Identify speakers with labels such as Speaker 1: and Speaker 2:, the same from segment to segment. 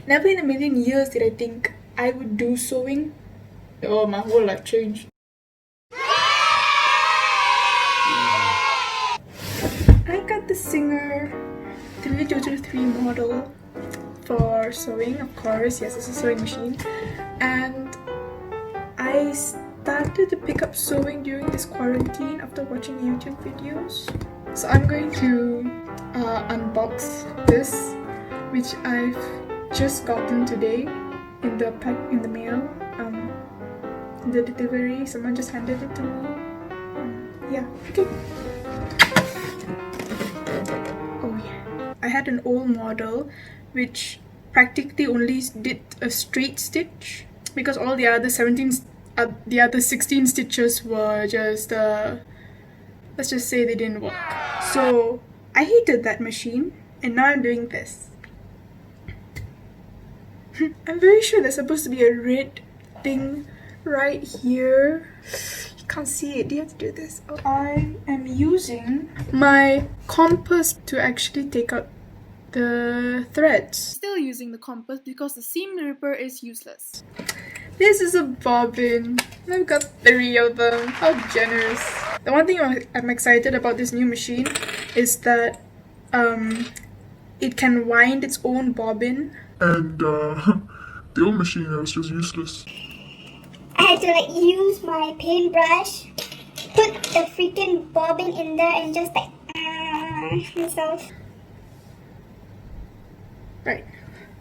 Speaker 1: Never in a million years did I think I would do sewing. Oh, my whole life changed. I got the Singer 3223 model for sewing, of course. Yes, it's a sewing machine. And I started to pick up sewing during this quarantine after watching YouTube videos. So I'm going to unbox this, which I've just gotten today in the mail. The delivery, someone just handed it to me. Yeah, okay. Oh yeah. I had an old model which practically only did a straight stitch because all the other 16 stitches were just let's just say they didn't work. So I hated that machine, and now I'm doing this. I'm very sure there's supposed to be a red thing right here. You can't see it. Do you have to do this? Oh. I am using my compass to actually take out the threads. Still using the compass because the seam ripper is useless. This is a bobbin. I've got 3 of them. How generous. The one thing I'm excited about this new machine is that it can wind its own bobbin. And the old machine was just useless.
Speaker 2: I had to use my paintbrush, put the freaking bobbin in there and just myself.
Speaker 1: Right.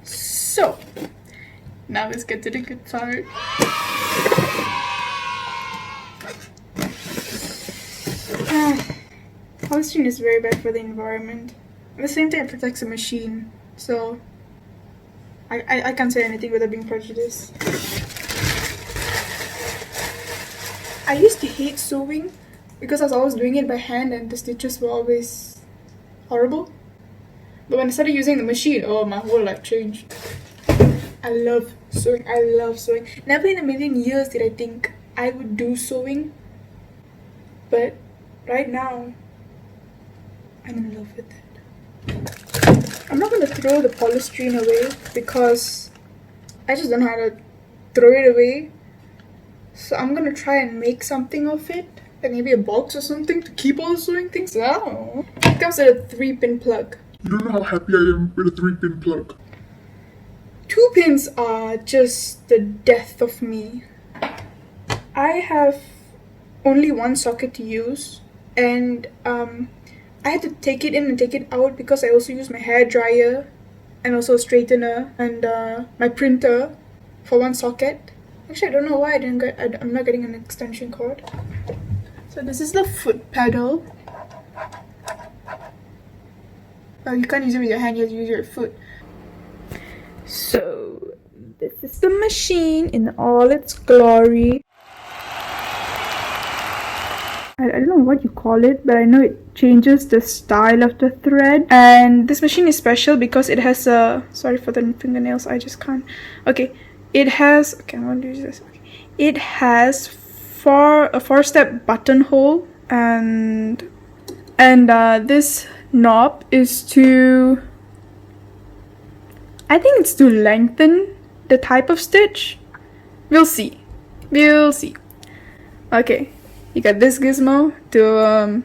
Speaker 1: So now let's get to the good part. Polystyrene is very bad for the environment. At the same time, it protects the machine. So I can't say anything without being prejudiced. I used to hate sewing because I was always doing it by hand and the stitches were always horrible. But when I started using the machine, oh, my whole life changed. I love sewing. I love sewing. Never in a million years did I think I would do sewing. But right now, I'm in love with it. I'm not going to throw the polystyrene away because I just don't know how to throw it away. So I'm going to try and make something of it. Like maybe a box or something to keep all the sewing things. I don't know. It comes with a 3-pin plug.
Speaker 3: You don't know how happy I am with a 3-pin plug.
Speaker 1: 2 pins are just the death of me. I have only one socket to use, and I had to take it in and take it out because I also use my hair dryer and also a straightener and my printer for one socket. Actually, I don't know why I'm not getting an extension cord. So this is the foot pedal. Oh, you can't use it with your hand, you have to use your foot. So this is the machine in all its glory. I don't know what you call it, but I know it changes the style of the thread. And this machine is special because it has a... Sorry for the fingernails, I just can't. Okay, it has... Okay, I'm going to use this. Okay. It has a 4-step buttonhole, and this knob is to... I think it's to lengthen the type of stitch. We'll see. We'll see. Okay. You got this gizmo to,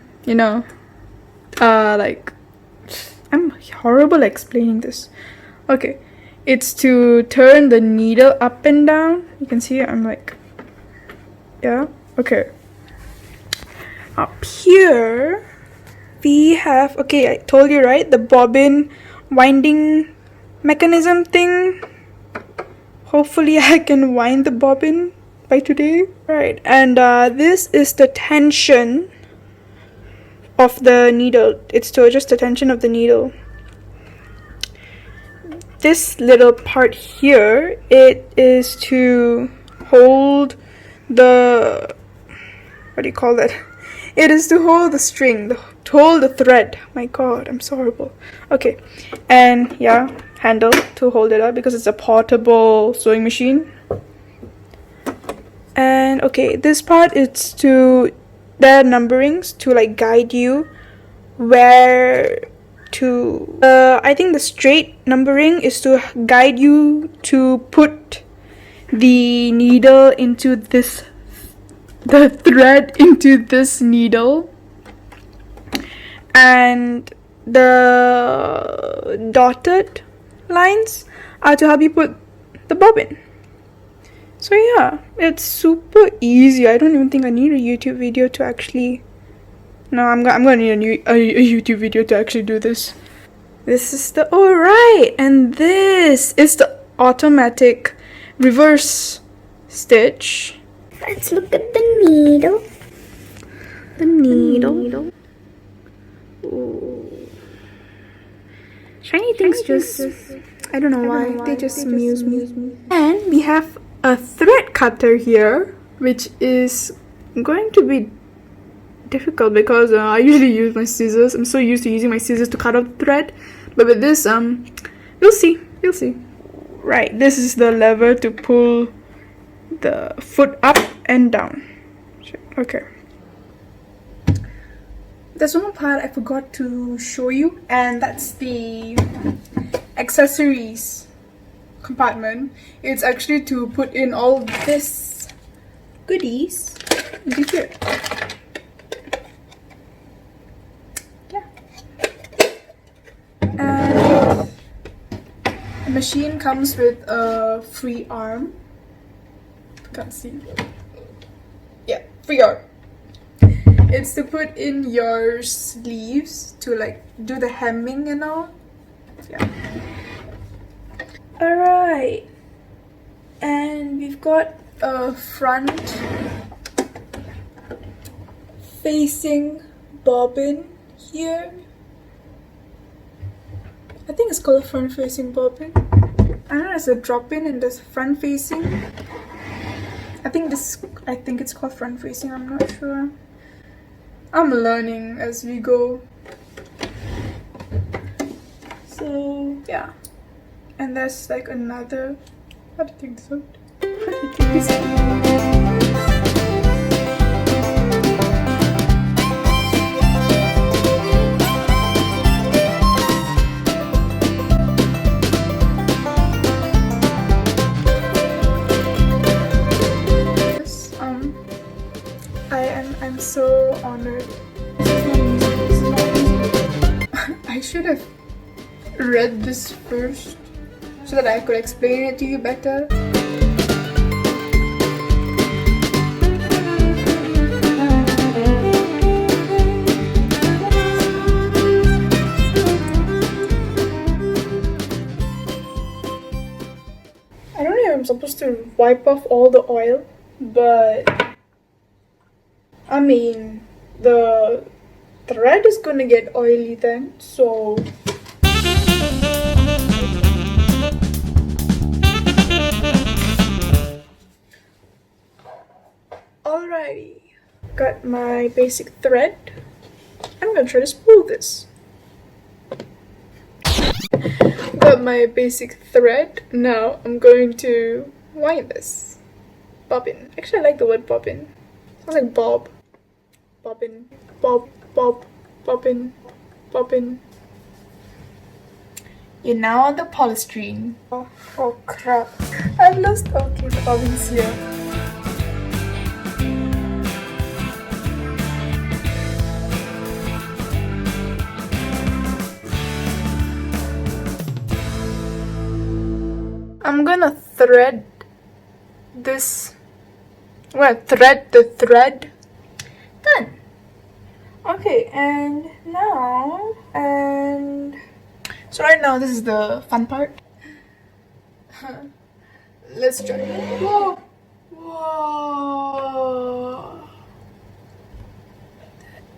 Speaker 1: like... I'm horrible at explaining this. Okay. It's to turn the needle up and down. You can see I'm like... Yeah? Okay. Up here, we have... Okay, I told you, right? The bobbin winding mechanism thing. Hopefully I can wind the bobbin by today. Right, and this is the tension of the needle. It's to adjust the tension of the needle. This little part here, it is to hold the... What do you call that? It is to hold the string, to hold the thread. My god, I'm so horrible. Okay, and yeah, handle to hold it up because it's a portable sewing machine. And okay, this part is to... There are numberings to like guide you where to I think the straight numbering is to guide you to put the needle into this, the thread into this needle, and the dotted lines are to help you put the bobbin. So yeah, it's super easy. I don't even think I need a YouTube video to actually. No, I'm gonna need a YouTube video to actually do this. This is the right, and this is the automatic reverse stitch.
Speaker 2: Let's look at the needle.
Speaker 1: The needle. Ooh. Shiny things just, I don't know why, they just amuse me. And we have a thread cutter here, which is going to be difficult because I usually use my scissors. I'm so used to using my scissors to cut out the thread, but with this, you'll see. Right, this is the lever to pull the foot up and down. Okay. There's one more part I forgot to show you, and that's the accessories compartment. It's actually to put in all this goodies into here. Yeah. And the machine comes with a free arm. Can't see. Yeah, free arm. It's to put in your sleeves to like do the hemming and all. Yeah. Alright. And we've got a front facing bobbin here. I think it's called a front facing bobbin. I know there's a drop in and there's front facing. I think it's called front facing, I'm not sure. I'm learning as we go. So yeah. And there's like another, how do you think this out? How do you think this out? I'm so honored. This is not easy. I should have read this first so that I could explain it to you better. I don't know if I'm supposed to wipe off all the oil, but I mean, the thread is gonna get oily then, so alrighty. Got my basic thread. I'm gonna try to spool this. Got my basic thread. Now I'm going to wind this. Bobbin. Actually, I like the word bobbin. Sounds like bob. Bobbin. Bob. Bobbin. Bobbin. You're now on the polystyrene. Oh crap. I've lost. Okay, the bobbin's here. I'm gonna thread this. I'm gonna thread the thread. Done. Okay, and now, so right now this is the fun part. Let's try. Whoa! Whoa!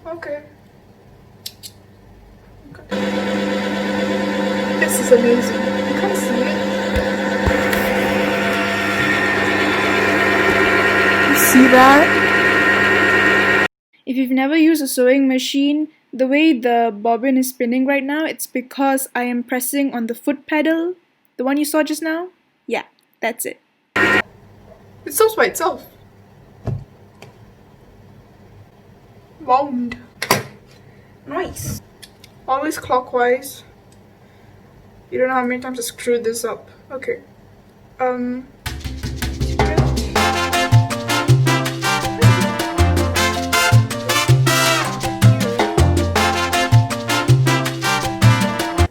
Speaker 1: Okay. This is amazing. You can't see it. See that? If you've never used a sewing machine, the way the bobbin is spinning right now, it's because I am pressing on the foot pedal, the one you saw just now. Yeah, that's it. It sews by itself. Wound. Nice. Always clockwise. You don't know how many times I screwed this up. Okay.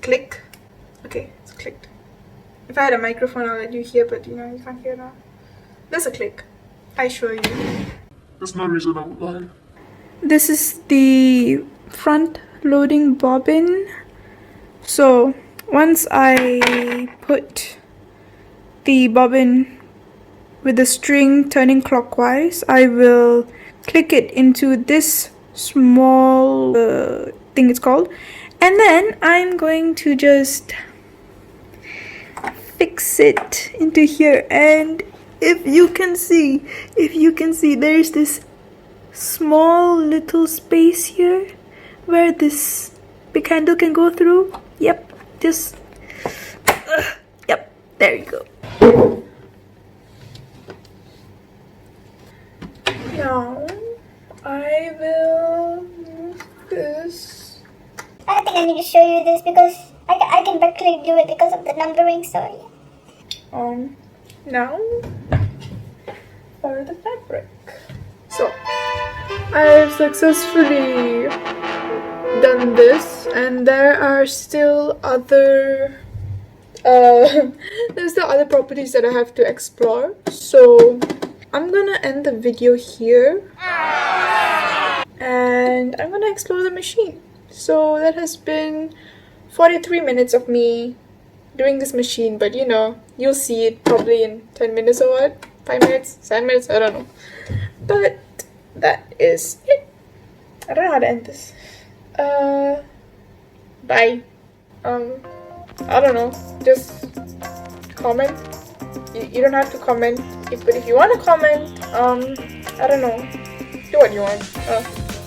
Speaker 1: Click. Okay, it's clicked. If I had a microphone, I'll let you hear, but you know, you can't hear now. There's a click. I assure you.
Speaker 3: There's no reason I would lie.
Speaker 1: This is the front loading bobbin. So once I put the bobbin with the string turning clockwise, I will click it into this small thing it's called, and then I'm going to just fix it into here. And if you can see, there's this small little space here where this big handle can go through. Yep, just yep, there you go. Now I will move this.
Speaker 2: I don't think I need to show you this because I can practically do it because of the numbering, so yeah.
Speaker 1: Now for the fabric. So I've successfully done this, and there are still other there's still other properties that I have to explore. So I'm gonna end the video here and I'm gonna explore the machine. So that has been 43 minutes of me doing this machine, but you know, you'll see it probably in 10 minutes or what? 5 minutes? 7 minutes? I don't know. But that is it. I don't know how to end this. Bye. I don't know. Just comment. You don't have to comment. But if you want to comment, I don't know. Do what you want.